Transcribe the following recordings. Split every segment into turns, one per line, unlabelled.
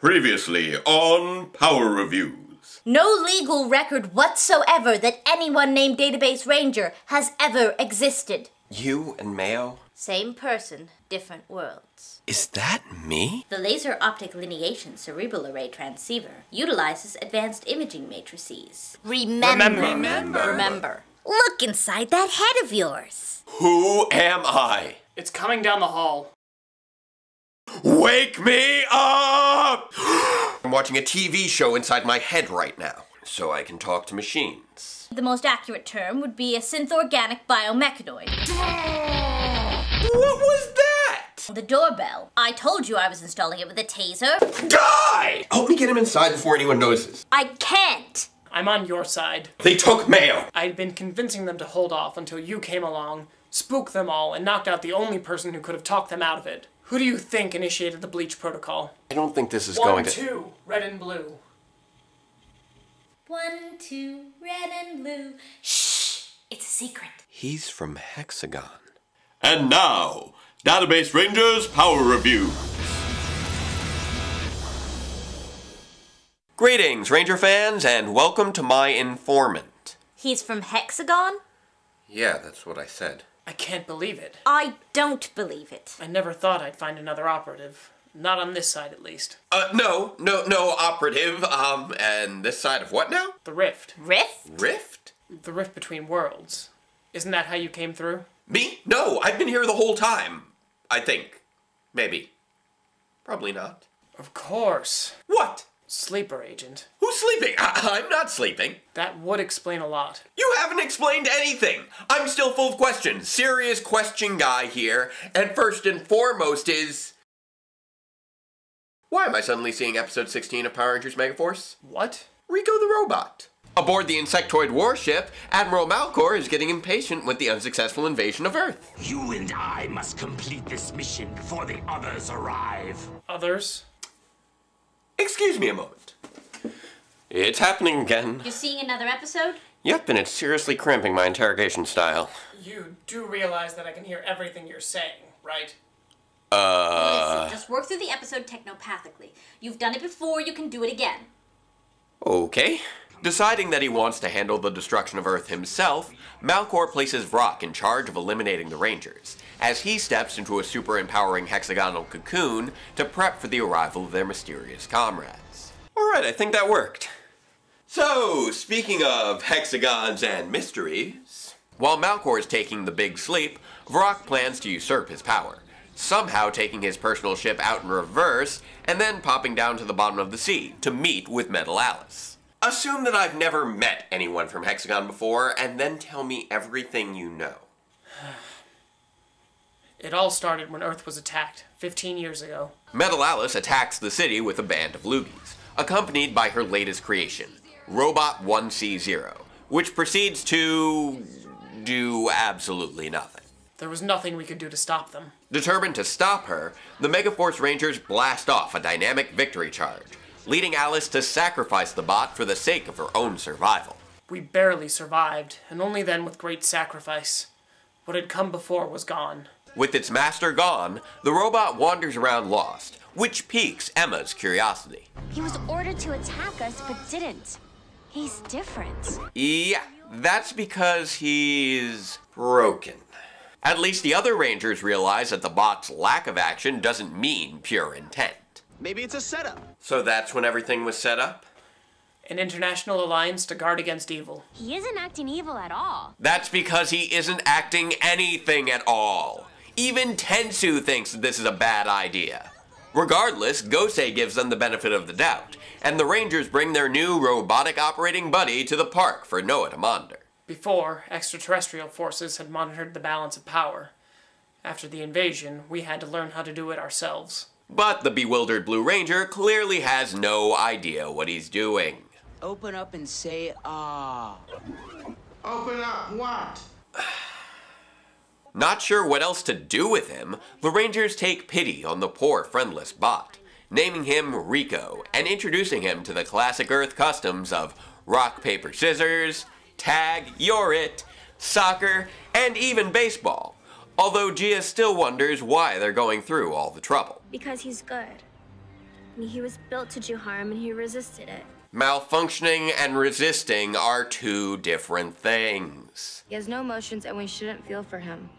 Previously on Power Reviews.
No legal record whatsoever that anyone named Database Ranger has ever existed.
You and Mayo?
Same person, different worlds.
Is that me?
The laser optic lineation cerebral array transceiver utilizes advanced imaging matrices. Remember. Look inside that head of yours.
Who am I?
It's coming down the hall.
Wake me up! I'm watching a TV show inside my head right now, so I can talk to machines.
The most accurate term would be a synth-organic biomechanoid.
What was that?
The doorbell. I told you I was installing it with a taser.
Die! Help me get him inside before anyone notices.
I can't!
I'm on your side.
They took Mayo!
I'd been convincing them to hold off until you came along, spooked them all, and knocked out the only person who could have talked them out of it. Who do you think initiated the bleach protocol?
I don't think this is going to...
1, 2, red and blue.
1, 2, red and blue. Shh! It's a secret.
He's from Hexagon.
And now, Database Rangers Power Review.
Greetings, Ranger fans, and welcome to my informant.
He's from Hexagon?
Yeah, that's what I said.
I can't believe it.
I don't believe it.
I never thought I'd find another operative. Not on this side, at least.
No, operative, and this side of what now?
The rift.
Rift?
Rift?
The rift between worlds. Isn't that how you came through?
Me? No, I've been here the whole time. I think. Maybe. Probably not.
Of course.
What?
Sleeper agent.
Who's sleeping? I'm not sleeping.
That would explain a lot.
You haven't explained anything. I'm still full of questions. Serious question guy here. And first and foremost is... why am I suddenly seeing episode 16 of Power Rangers Megaforce?
What?
Rico the Robot. Aboard the insectoid warship, Admiral Malcor is getting impatient with the unsuccessful invasion of Earth.
You and I must complete this mission before the others arrive.
Others?
Excuse me a moment. It's happening again.
You're seeing another episode?
Yep, and it's seriously cramping my interrogation style.
You do realize that I can hear everything you're saying, right?
Listen, just work through the episode technopathically. You've done it before, you can do it again.
Okay. Deciding that he wants to handle the destruction of Earth himself, Malcor places Vrock in charge of eliminating the Rangers, as he steps into a super-empowering hexagonal cocoon to prep for the arrival of their mysterious comrades. Alright, I think that worked. So, speaking of hexagons and mysteries, while Malcor is taking the big sleep, Vrock plans to usurp his power, somehow taking his personal ship out in reverse, and then popping down to the bottom of the sea to meet with Metal Alice. Assume that I've never met anyone from Hexagon before, and then tell me everything you know.
It all started when Earth was attacked 15 years ago.
Metal Alice attacks the city with a band of loogies, accompanied by her latest creation, Robot 1C0, which proceeds to do absolutely nothing.
There was nothing we could do to stop them.
Determined to stop her, the Megaforce Rangers blast off a dynamic victory charge, leading Alice to sacrifice the bot for the sake of her own survival.
We barely survived, and only then with great sacrifice. What had come before was gone.
With its master gone, the robot wanders around lost, which piques Emma's curiosity.
He was ordered to attack us, but didn't. He's different.
Yeah, that's because he's broken. At least the other Rangers realize that the bot's lack of action doesn't mean pure intent.
Maybe it's a setup.
So that's when everything was set up?
An international alliance to guard against evil.
He isn't acting evil at all.
That's because he isn't acting anything at all. Even Tensu thinks that this is a bad idea. Regardless, Gosei gives them the benefit of the doubt, and the Rangers bring their new robotic operating buddy to the park for Noah to monitor.
Before, extraterrestrial forces had monitored the balance of power. After the invasion, we had to learn how to do it ourselves.
But the bewildered Blue Ranger clearly has no idea what he's doing.
Open up and say, ah.
Open up what?
Not sure what else to do with him, the Rangers take pity on the poor friendless bot, naming him Rico and introducing him to the classic Earth customs of rock, paper, scissors, tag, you're it, soccer, and even baseball. Although Gia still wonders why they're going through all the trouble.
Because he's good. He was built to do harm and he resisted it.
Malfunctioning and resisting are two different things.
He has no emotions and we shouldn't feel for him.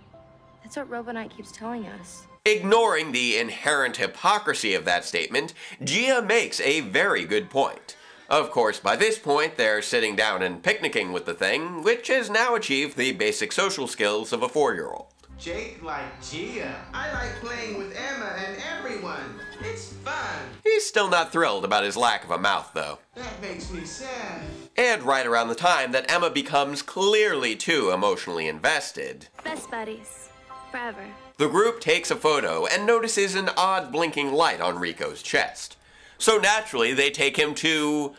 That's what Robonite keeps telling us.
Ignoring the inherent hypocrisy of that statement, Gia makes a very good point. Of course, by this point, they're sitting down and picnicking with the thing, which has now achieved the basic social skills of a 4-year-old.
Jake like Gia. I like playing with Emma and everyone. It's fun.
He's still not thrilled about his lack of a mouth, though.
That makes me sad.
And right around the time that Emma becomes clearly too emotionally invested,
Best buddies. Forever.
the group takes a photo and notices an odd blinking light on Rico's chest. So naturally, they take him to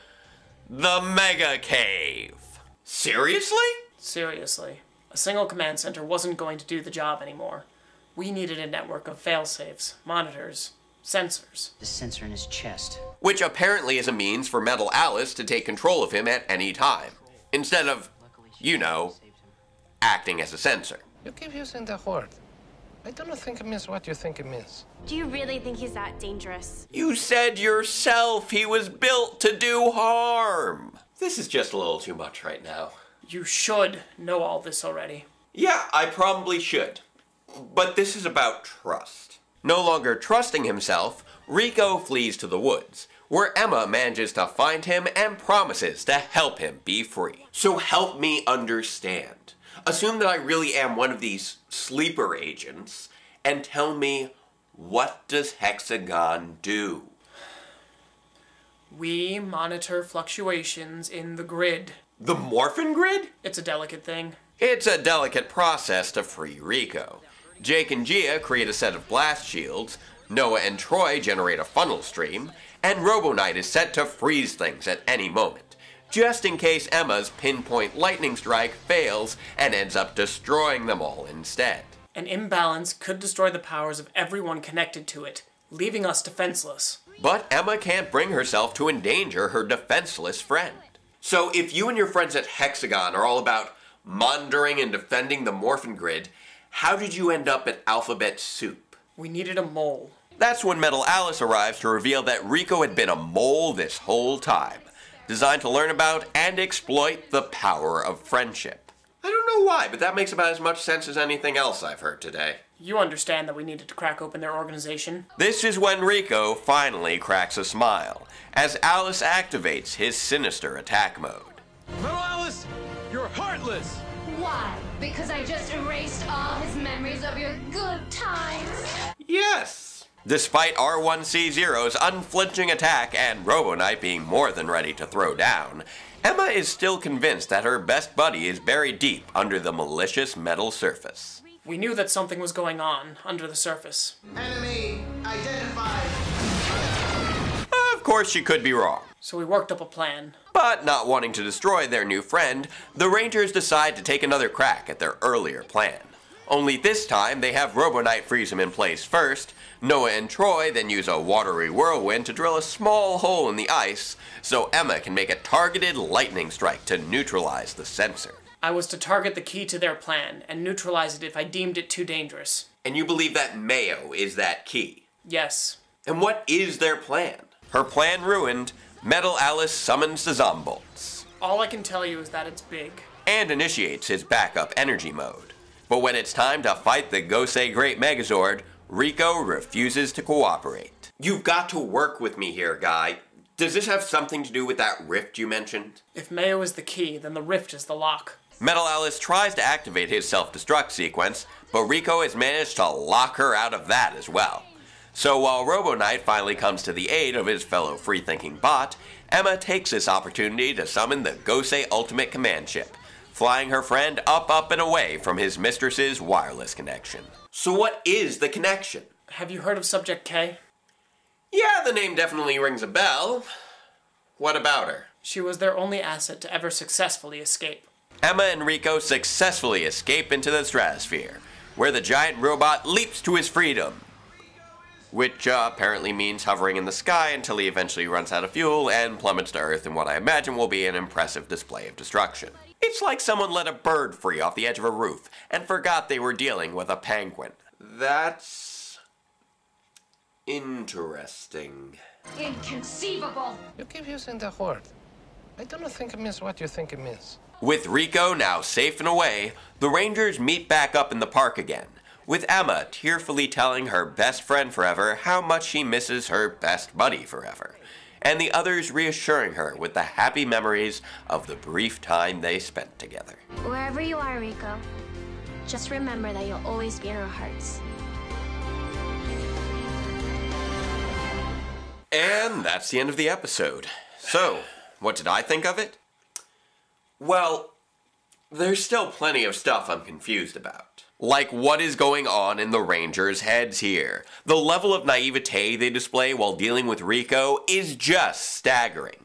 the Mega Cave. Seriously?
Seriously. A single command center wasn't going to do the job anymore. We needed a network of failsafes, monitors, sensors.
The sensor in his chest.
Which apparently is a means for Metal Alice to take control of him at any time, instead of, you know, acting as a sensor.
You keep using the word. I do not think it means what you think it means.
Do you really think he's that dangerous?
You said yourself he was built to do harm. This is just a little too much right now.
You should know all this already.
Yeah, I probably should. But this is about trust. No longer trusting himself, Rico flees to the woods, where Emma manages to find him and promises to help him be free. So help me understand. Assume that I really am one of these sleeper agents, and tell me, what does Hexagon do?
We monitor fluctuations in the grid.
The Morphin Grid?
It's a delicate thing.
It's a delicate process to free Rico. Jake and Gia create a set of blast shields, Noah and Troy generate a funnel stream, and Robonite is set to freeze things at any moment, just in case Emma's pinpoint lightning strike fails and ends up destroying them all instead.
An imbalance could destroy the powers of everyone connected to it, leaving us defenseless.
But Emma can't bring herself to endanger her defenseless friend. So if you and your friends at Hexagon are all about monitoring and defending the Morphin Grid, how did you end up at Alphabet Soup?
We needed a mole.
That's when Metal Alice arrives to reveal that Rico had been a mole this whole time, designed to learn about and exploit the power of friendship. I don't know why, but that makes about as much sense as anything else I've heard today.
You understand that we needed to crack open their organization?
This is when Rico finally cracks a smile, as Alice activates his sinister attack mode.
Metal Alice, you're heartless!
Why? Because I just erased all his memories of your good times?
Yes! Despite R1C0's unflinching attack and Robonite being more than ready to throw down, Emma is still convinced that her best buddy is buried deep under the malicious metal surface.
We knew that something was going on under the surface.
Enemy identified.
Of course, she could be wrong.
So we worked up a plan.
But not wanting to destroy their new friend, the Rangers decide to take another crack at their earlier plan. Only this time, they have Robonite freeze him in place first, Noah and Troy then use a watery whirlwind to drill a small hole in the ice, so Emma can make a targeted lightning strike to neutralize the sensor.
I was to target the key to their plan, and neutralize it if I deemed it too dangerous.
And you believe that Mayo is that key?
Yes.
And what is their plan? Her plan ruined, Metal Alice summons the Zombolts.
All I can tell you is that it's big.
And initiates his backup energy mode. But when it's time to fight the Gosei Great Megazord, Rico refuses to cooperate. You've got to work with me here, guy. Does this have something to do with that rift you mentioned?
If Mayo is the key, then the rift is the lock.
Metal Alice tries to activate his self-destruct sequence, but Rico has managed to lock her out of that as well. So while Robonite finally comes to the aid of his fellow free-thinking bot, Emma takes this opportunity to summon the Gosei Ultimate Command Ship, flying her friend up and away from his mistress's wireless connection. So what is the connection?
Have you heard of Subject K?
Yeah, the name definitely rings a bell. What about her?
She was their only asset to ever successfully escape.
Emma and Rico successfully escape into the stratosphere, where the giant robot leaps to his freedom. Which apparently means hovering in the sky until he eventually runs out of fuel and plummets to Earth in what I imagine will be an impressive display of destruction. It's like someone let a bird free off the edge of a roof and forgot they were dealing with a penguin. That's interesting.
Inconceivable.
You keep using the word. I don't think it means what you think it means.
With Rico now safe and away, the Rangers meet back up in the park again, with Emma tearfully telling her best friend forever how much she misses her best buddy forever, and the others reassuring her with the happy memories of the brief time they spent together.
Wherever you are, Rico, just remember that you'll always be in our hearts.
And that's the end of the episode. So, what did I think of it? Well, there's still plenty of stuff I'm confused about. Like what is going on in the Rangers' heads here. The level of naivete they display while dealing with Rico is just staggering.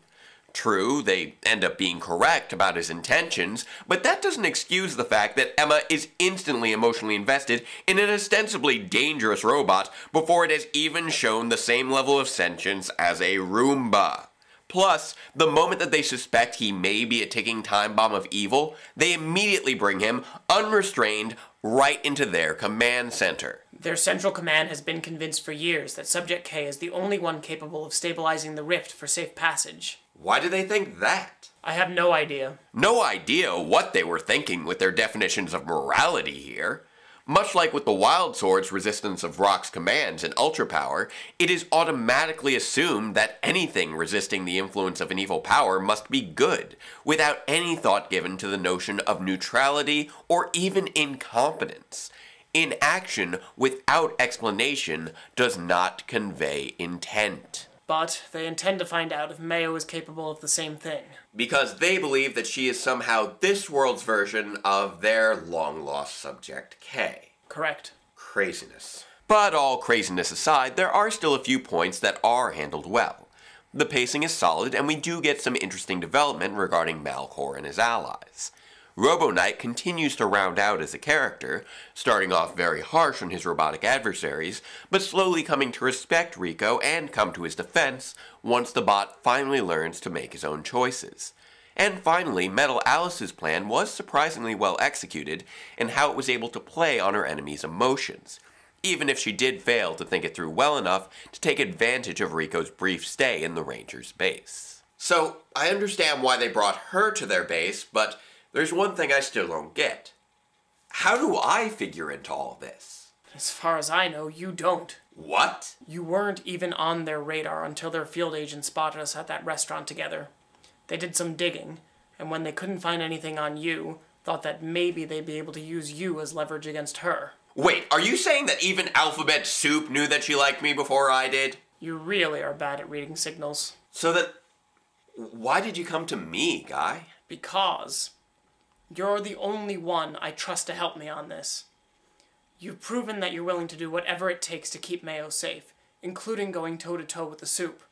True, they end up being correct about his intentions, but that doesn't excuse the fact that Emma is instantly emotionally invested in an ostensibly dangerous robot before it has even shown the same level of sentience as a Roomba. Plus, the moment that they suspect he may be a ticking time bomb of evil, they immediately bring him, unrestrained, right into their command center.
Their central command has been convinced for years that Subject K is the only one capable of stabilizing the rift for safe passage.
Why do they think that?
I have no idea.
No idea what they were thinking with their definitions of morality here. Much like with the Wild Sword's resistance of Rock's commands and ultra power, it is automatically assumed that anything resisting the influence of an evil power must be good, without any thought given to the notion of neutrality or even incompetence. Inaction without explanation does not convey intent.
But they intend to find out if Mayo is capable of the same thing.
Because they believe that she is somehow this world's version of their long-lost Subject K.
Correct.
Craziness. But all craziness aside, there are still a few points that are handled well. The pacing is solid, and we do get some interesting development regarding Malcor and his allies. Robo Knight continues to round out as a character, starting off very harsh on his robotic adversaries, but slowly coming to respect Rico and come to his defense once the bot finally learns to make his own choices. And finally, Metal Alice's plan was surprisingly well executed in how it was able to play on her enemy's emotions, even if she did fail to think it through well enough to take advantage of Rico's brief stay in the Rangers' base. So, I understand why they brought her to their base, but there's one thing I still don't get. How do I figure into all this?
As far as I know, you don't.
What?
You weren't even on their radar until their field agent spotted us at that restaurant together. They did some digging, and when they couldn't find anything on you, thought that maybe they'd be able to use you as leverage against her.
Wait, are you saying that even Alphabet Soup knew that she liked me before I did?
You really are bad at reading signals.
So that... why did you come to me, Guy?
Because you're the only one I trust to help me on this. You've proven that you're willing to do whatever it takes to keep Mayo safe, including going toe-to-toe with the Soup.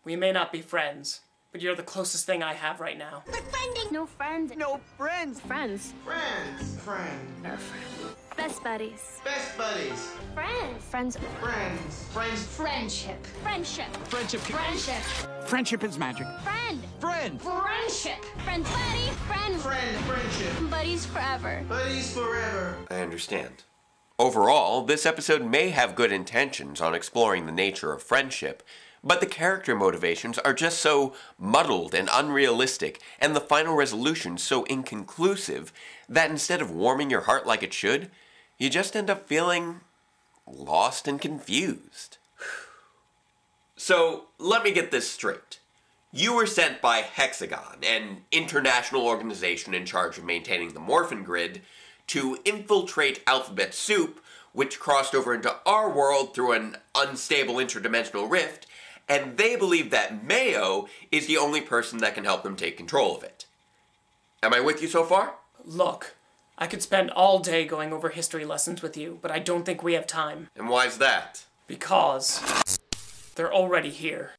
We may not be friends, but you're the closest thing I have right now.
Befriending! No friends.
No friends.
Friends.
Friends. Friend.
Our friends. Best buddies.
Best buddies.
Friends. Friends.
Friends. Friends.
Friendship.
Friendship.
Friendship.
Friendship.
Friendship is magic.
Friend.
Friend.
Friendship.
Friends. Buddy. Friend.
Friend. Friendship.
Buddies forever.
Buddies forever.
I understand. Overall, this episode may have good intentions on exploring the nature of friendship, but the character motivations are just so muddled and unrealistic, and the final resolution so inconclusive, that instead of warming your heart like it should, you just end up feeling lost and confused. So, let me get this straight. You were sent by Hexagon, an international organization in charge of maintaining the Morphin Grid, to infiltrate Alphabet Soup, which crossed over into our world through an unstable interdimensional rift, and they believe that Mayo is the only person that can help them take control of it. Am I with you so far?
Look, I could spend all day going over history lessons with you, but I don't think we have time.
And why's that?
Because they're already here.